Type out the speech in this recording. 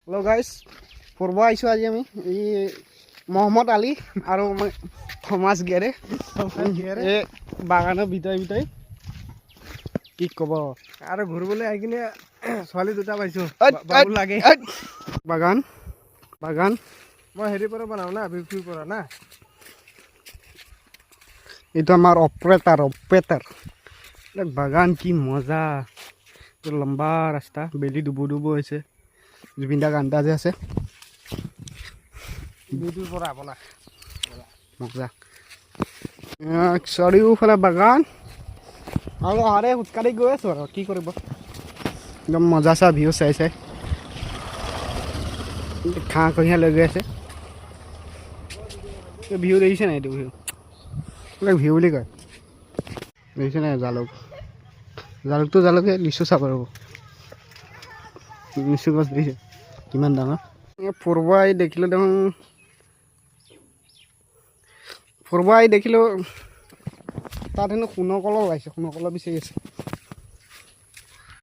hello' guys ফুৰিব আহিছোঁ আজি আমি এই মহম্মদ আলী আৰু থমাছ গেৰে এই বাগানৰ ভিতৰে কি ক'ব আৰু ঘূৰিবলৈ আহি কিনে ছোৱালী দুটা পাইছোঁ লাগে বাগান বাগান মই হেৰিৰ পৰা বনাওঁ না বিক্ৰীৰ পৰা না এইটো আমাৰ অপাৰেটাৰ বাগান কি মজা লম্বা ৰাস্তা বেলি ডুবো হৈছে জুবিন দা গান এটা যে আছে বিক্ৰীৰ পৰা আপোনাৰ মজা চাৰিওফালে বাগান আৰু আৰে খোজকাঢ়ি গৈ আছোঁ আৰু কি কৰিব একদম মজা চা ভিউ চাই ঘাঁহ কঢ়িয়া লৈ গৈ আছে ভিউ দেখিছে নাই এইটো ভিউ ভিউ বুলি কয় দেখিছে নাই জালুকটো লিচু চাব ৰ'ব লিচু গছ দেখিছে কিমান ডাঙৰ ফুৰিব আহি দেখিলোঁ তাত হেনো সোণৰ কলৰ ওলাইছে সোণৰ কলৰ বিচাৰি আছে